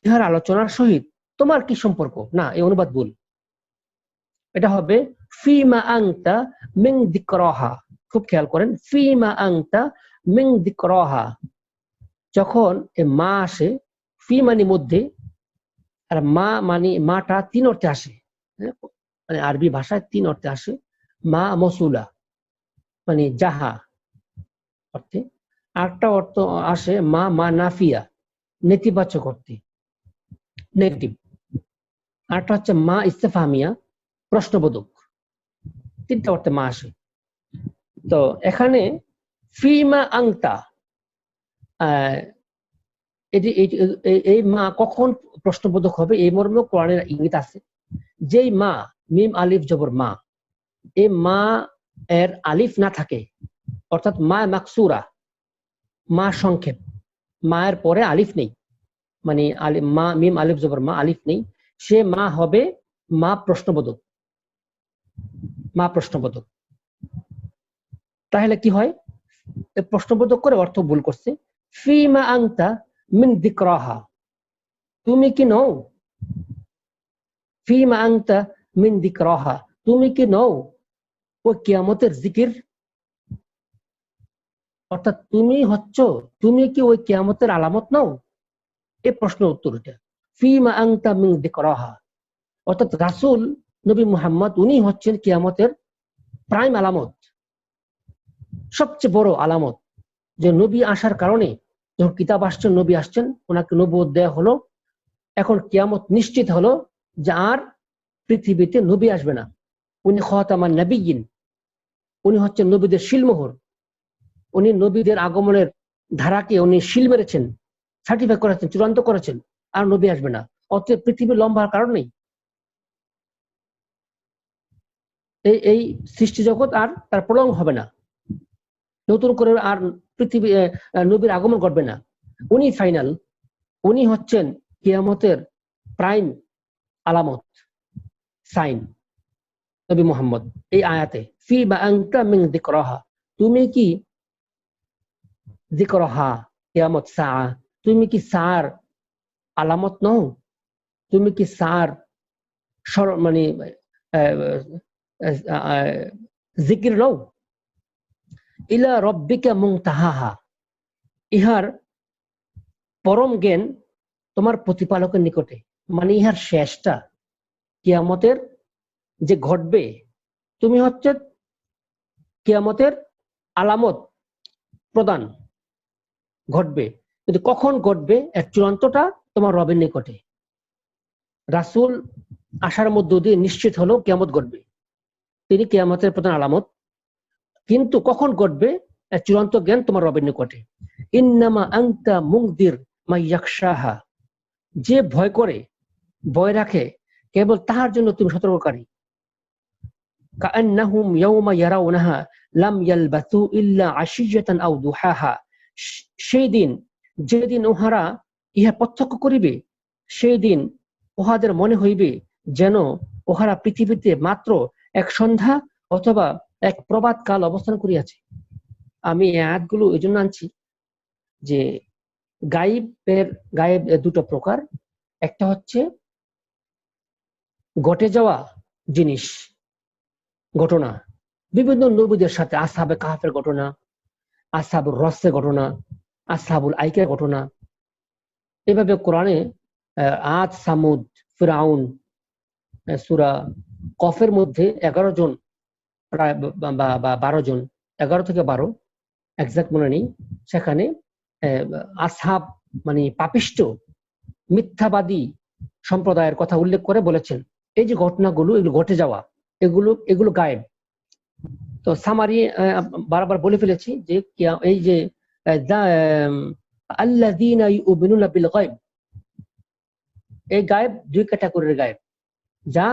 ইহার আলোচনার সহিত তোমার কি সম্পর্ক। না, এই অনুবাদ ভুল। এটা হবে ফিমা আনতা মিন যিকরাহা। খুব খেয়াল করেন, ফিমা আনতা মিন যিকরাহা। যখন মা আসে, ফি মানে মধ্যে, আর মা মানে মাটা 3 অর্থে আসে, মানে আরবি ভাষায় 3 অর্থে আসে। মা মসুলা মানে যাহা অর্থে, আরেকটা অর্থ আসে মা নাফিয়া, নেতিবাচক অর্থে, নেগেটিভ। আরেকটা হচ্ছে মা ইস্তেফামিয়া, প্রশ্নবোধক। 3টা অর্থে মা আসে। তো এখানে ফিমা আংতা, এই মা কখন প্রশ্নবোধক হবে এই মর্মে কোরআনের ইঙ্গিত আছে। যেই মা, মিম আলিফ জবর মা, এই মা এর আলিফ না থাকে, অর্থাৎ মা মাকসুরা, মা সংক্ষেপ, মায়ের পরে আলিফ নেই, মানে মা মিম আলিফ জবর মা, আলিফ নেই, সে মা হবে মা প্রশ্নবোধক, মা প্রশ্নবোধক। তাহলে কি হয়, প্রশ্নবোধক করে অর্থ ভুল করছে। ফিমা আনতা মিন যিকরাহা, তুমি কি নও, ফিমা আনতা মিন যিকরাহা, তুমি কি নও ওই কিয়ামতের জিকির, অর্থাৎ তুমি কি ওই কিয়ামতের আলামত নও। এই প্রশ্নের উত্তর এটা, ফিমা আনতা মিন যিকরাহা। অর্থাৎ রাসূল নবী মুহাম্মদ উনি হচ্ছেন কিয়ামতের প্রাইম আলামত, সবচেয়ে বড় আলামত। যে নবী আসার কারণে, যখন কিতাব আসছেন, নবী আসছেন, ওনাকে নবুয়ত দেয়া হলো, এখন কিয়ামত নিশ্চিত হলো যে আর পৃথিবীতে নবী আসবে না। উনি খাতামান নবিয়্যিন, উনি হচ্ছেন নবীদের শিলমোহর। উনি নবীদের আগমনের ধারাকে উনি শিল মেরেছেন, সার্টিফাই করেছেন, চূড়ান্ত করেছেন, আর নবী আসবে না। অতএব পৃথিবী লম্বার কারণ নেই, এই সৃষ্টি জগৎ আর তার প্রলং হবে না, নতুন করে আর পৃথিবী নবীর আগমন ঘটবে না। উনি ফাইনাল, উনি হচ্ছেন কিয়ামতের প্রাইম আলামত, সাইন, নবী মুহাম্মদ। এই আয়াতে ফিমা আনতা মিন যিকরাহা, তুমি কি যিকরাহা কিয়ামত সাআ, তুমি কি সার আলামত নও, তুমি কি সার মানে জিকির নও। ইলা রব্বিকা মুনতাহাহা, ইহার পরম জ্ঞান তোমার প্রতিপালকের নিকটে, মানে ইহার শেষটা, কিয়ামতের যে ঘটবে, তুমি হচ্ছে কিয়ামতের আলামত প্রদান, ঘটবে, কিন্তু কখন ঘটবে এর চূড়ান্তটা তোমার রবের নিকটে। রাসূল আসার মধ্য দিয়ে নিশ্চিত হলো কিয়ামত ঘটবে, তিনি কিয়ামতের প্রধান আলামত, কিন্তু কখন ঘটবে এর চূড়ান্ত জ্ঞান তোমার রবের নিকটে। ইন্নামা আনতা মুনযির মা ইয়াখশাহা, যে ভয় করে, ভয় রাখে, কেবল তাহার জন্য তুমি সতর্ককারী। কাআন্নাহুম ইয়াওমা ইয়ারাউনাহা লাম ইয়ালবাসু ইল্লা আশিয়াতান আও দুহাহা, সেই দিন যেদিন উহারা ইহা প্রত্যক্ষ করিবে, সেই দিন উহাদের মনে হইবে যেন উহারা পৃথিবীতে মাত্র এক সন্ধ্যা অথবা এক প্রভাত কাল অবস্থান করিয়াছে। আমি এই আয়াতগুলো এই জন্য আনছি যে গায়েব দুটো প্রকার। একটা হচ্ছে ঘটে যাওয়া জিনিস, ঘটনা, বিভিন্ন নবীদের সাথে আসহাবে কাহাফের ঘটনা, আসহাবুর রসের ঘটনা, আসহাবুল আইকের ঘটনা। এভাবে কোরআনে আদ, সামুদ, ফিরাউন, সূরা কফের মধ্যে 11 জন প্রায় বা 12 জন, 11 থেকে 12 এক্সাক্ট মনে নেই, সেখানে আসহাব মানে পাপিষ্ট মিথ্যাবাদী সম্প্রদায়ের কথা উল্লেখ করে বলেছেন এই যে ঘটনাগুলো এগুলো ঘটে যাওয়া, এগুলো গায়েব। তো সামারি বারবার বলে ফেলেছি যে এই যে আল্লাযীনা ইউমিনুনা বিল গায়ব, এই গায়েব দুই ক্যাটাগরির গায়েব। যা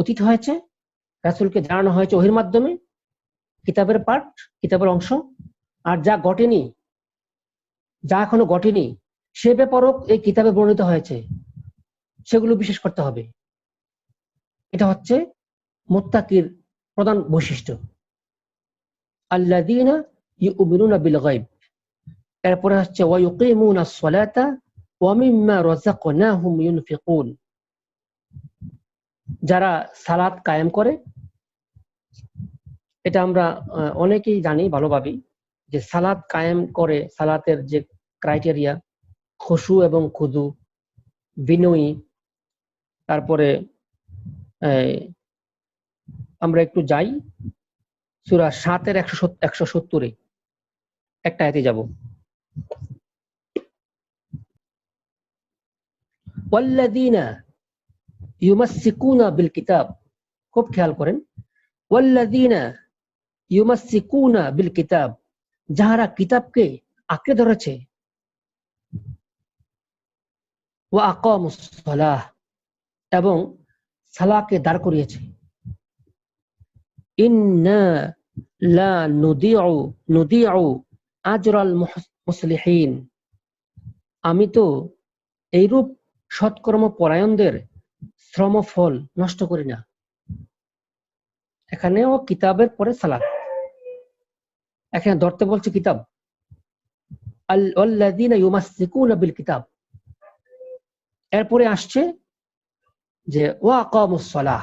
অতীত হয়েছে, রাসূলকে জানানো হয়েছে ওহীর মাধ্যমে, কিতাবের পাঠ, কিতাবের অংশ। আর যা ঘটেনি, যা এখনো ঘটেনি, সে ব্যাপারও এই কিতাবে বর্ণিত হয়েছে, সেগুলো বিশেষ করতে হবে। এটা হচ্ছে মুত্তাকির প্রধান বৈশিষ্ট্য, আল্লাযীনা ইউমিনুনা বিল গায়ব। এরপরে হচ্ছে ওয়া ইউকিমুনাস সালাতা ওয়া মিম্মা রাযাকনাহুম ইউনফিকুন, যারা সালাত কায়েম করে। এটা আমরা অনেকেই জানি ভালোভাবে যে সালাত কায়েম করে, সালাতের যে ক্রাইটেরিয়া খুশু এবং খুদু, বিনয়ী। তারপরে আমরা একটু যাই সূরা 7-এর 170-এ একটা আয়াতে যাব। ওয়াল্লাযীনা ইউমাসসিকুনা বিল কিতাব, খুব খেয়াল করেন, ওয়াল্লাযীনা ইউমাসসিকুনা বিল কিতাব, যারা কিতাবকে আঁকড়ে ধরেছে, ওয়া আকামুস সালাহ, এবং সালাহকে দাঁড় করিয়েছে। ইন্না লা নুদিউ আজরাল মুসলিহিন, আমি তো এইরূপ সৎকর্ম পরায়ণদের শ্রমফল নষ্ট করি না। এখানেও কিতাবের পরে সালাত, এখানে ধরতে বলছে কিতাব, আল্লাযীনা ইউমাসসিকুনা বিল কিতাব। এরপরে আসছে যে ওয়া আকামুস সালাহ,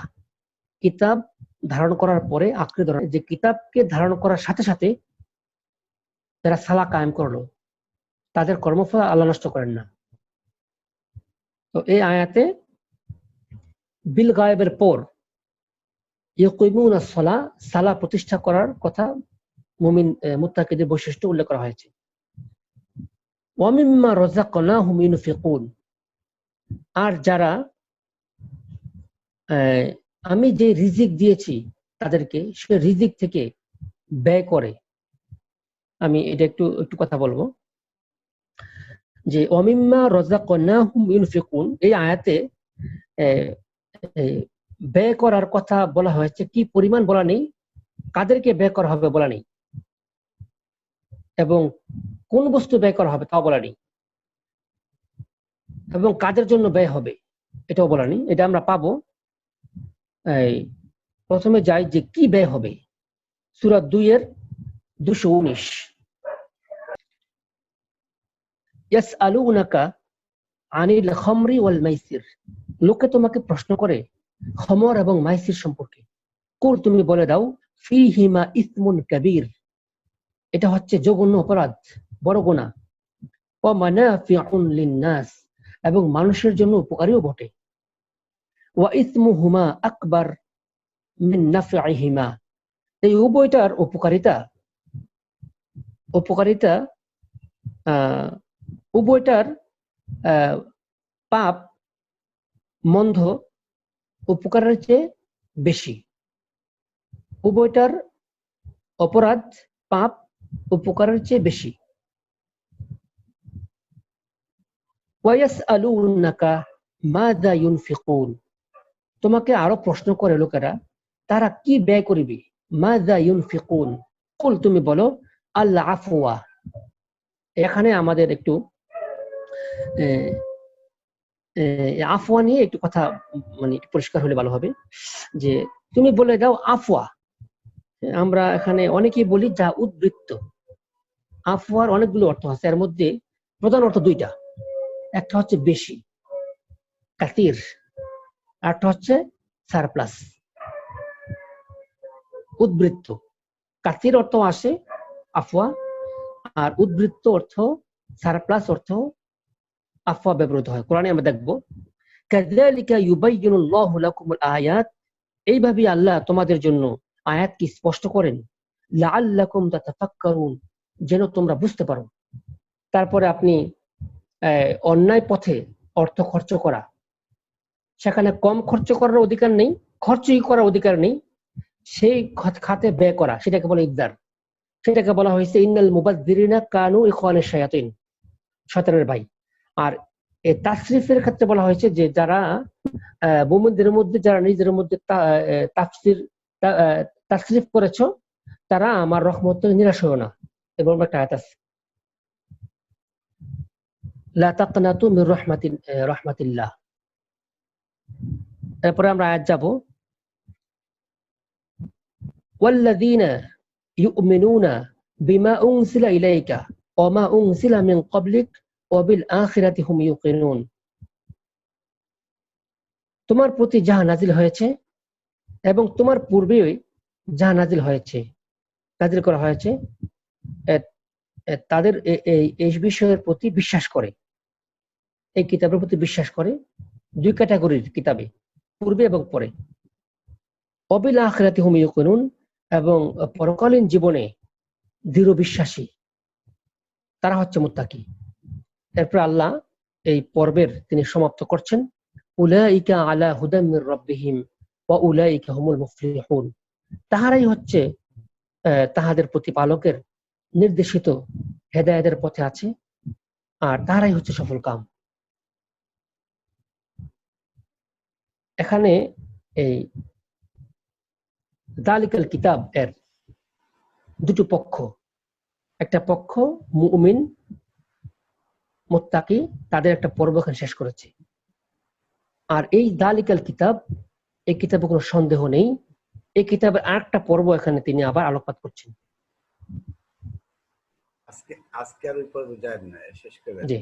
কিতাব ধারণ করার পরে আঁকড়ে ধরা, যে কিতাবকে ধারণ করার সাথে সাথে যারা সালাহ কায়েম করলো তাদের কর্মফল আল্লাহ নষ্ট করেন না। তো এই আয়াতে বিল গায়েবের পর ইয়ুকিমুনাস সালাহ, সালাহ প্রতিষ্ঠা করার কথা মুমিন মুত্তাকিদের বৈশিষ্ট্য উল্লেখ করা হয়েছে। ওয়া মিম্মা রাযাকনাহুম ইউনফিকুন, আর যারা আমি যে রিজিক দিয়েছি তাদেরকে সে রিজিক থেকে ব্যয় করে। আমি এটা একটু কথা বলবো যে ওয়া মিম্মা রাযাকনাহুম ইউনফিকুন, এই আয়াতে ব্যয় করার কথা বলা হয়েছে, কি পরিমাণ বলা নেই, কাদেরকে ব্যয় করা হবে বলা নেই, এবং কোন বস্তু ব্যয় করা হবে তাও বলা নেই, এবং কাদের জন্য ব্যয় হবে এটাও বলা নেই। এটা আমরা পাবো, প্রথমে যাই যে কি ব্যয় হবে, সূরা 2-এর 219। ইয়াসআলুনাকা আনিল খামরি ওয়াল মাইসির, লোকে তোমাকে প্রশ্ন করে খমর এবং মাইসির সম্পর্কে। কুল, তুমি বলে দাও, ফীহিমা ইসমুন কাবীর, এটা হচ্ছে জঘন্য অপরাধ, বড় গুনাহ। ওয়া মানাফিউন লিন-নাস, এবং মানুষের জন্য উপকারীও বটে। ওয়া ইসমুহুমা আকবার মিন নাফইহিমা, এই উভয়টার উভয়টার পাপ মন্দ উপকারের চেয়ে বেশি। উভয়টার অপরাধ, পাপ উপকারের চেয়ে বেশি। ওয়ায়াসআলুনাকা মাযা ইউনফিকুন, তোমাকে আরো প্রশ্ন করে লোকেরা তারা কি ব্যয় করিবে। মাযা ইউনফিকুন, কুল, তুমি বলো, আল আফওয়া। এখানে আমাদের একটু আফওয়া নিয়ে একটু কথা মানে পরিষ্কার হলে ভালো হবে। যে তুমি বলে দাও আফওয়া, আমরা এখানে অনেকেই বলি যা উদ্বৃত্ত। আফওয়ার অনেকগুলো অর্থ আছে, এর মধ্যে প্রধান অর্থ দুইটা, একটা হচ্ছে বেশি কাতির, আরটা হচ্ছে সারপ্লাস। উদ্বৃত্ত কাতির অর্থ আসে আফওয়া, আর উদ্বৃত্ত অর্থ সারপ্লাস অর্থ আফওয়া ব্যবহৃত হয়। কোরআনে আমরা দেখব কাযালিকা ইউবাইয়িনুল্লাহু লাকুমুল আয়াত, এইভাবে আল্লাহ তোমাদের জন্য আয়াত কি স্পষ্ট করেন, লাআল্লাকুম তাতাফাক্কারুন, যেন তোমরা বুঝতে পারো। তারপরে আপনি অন্যায় পথে অর্থ খরচ করা, সেখানে কম খরচ করার অধিকার নেই, খরচই করার অধিকার নেই, সেই খাতে ব্যয় করা, সেটাকে বলে ইবদার। সেটাকে বলা হয়েছে ইন্নাল মুবাযযিরিনা কানু ইখওয়ানাশ শায়াতিন, শয়তানের ভাই। আর এই তাসরিফের ক্ষেত্রে বলা হয়েছে যে যারা মুমিনদের মধ্যে যারা নিজেদের মধ্যে তাসরিফ করেছো, তারা আমার রহমত থেকে নিরাশ হও না। এবং একটা আয়াত আছে লা তাকনাতু মির রাহমাতিল্লাহ। এরপরে আমরা আয়াত যাব ওয়াল্লাযীনা ইউমিনুনা বিমা উনজিলা ইলাইকা ওয়া মা উনজিলা মিন ক্বাবলিক ওয়া বিল আখিরাতি হুম ইউকিনুন। তোমার প্রতি যাহা নাজিল হয়েছে এবং তোমার পূর্বেও যাহা নাজিল হয়েছে, নাজিল করা হয়েছে, তাদের এই বিষয়ের প্রতি বিশ্বাস করে, এই কিতাবের প্রতি বিশ্বাস করে। দুই ক্যাটাগরির কিতাবে, পূর্বে এবং পরে। অবিল আখিরাতি হুম ইউকিনুন, এবং পরকালীন জীবনে দৃঢ় বিশ্বাসী, তারা হচ্ছে মুত্তাকি। এরপর আল্লাহ এই পর্বের তিনি সমাপ্ত করছেন উলাইকা আলা হুদাম মির রাব্বিহিম ওয়া উলাইকা হুমুল মুফলিহুন, তাহারাই হচ্ছে তাহাদের প্রতিপালকের নির্দেশিত হেদায়েতের পথে আছে, আর তাহারাই হচ্ছে সফল কাম। এখানে এই যালিকাল কিতাব এর দুটো পক্ষ, একটা পক্ষ মুমিন মুত্তাকি, তাদের একটা পর্ব এখানে শেষ করেছে। আর এই যালিকাল কিতাব, এই কিতাবে কোনো সন্দেহ নেই, এই কিতাবের আরেকটা পর্ব এখানে তিনি আবার আলোকপাত করছেন। আজকে আর ওই পর্ব যায় না, শেষ করে জি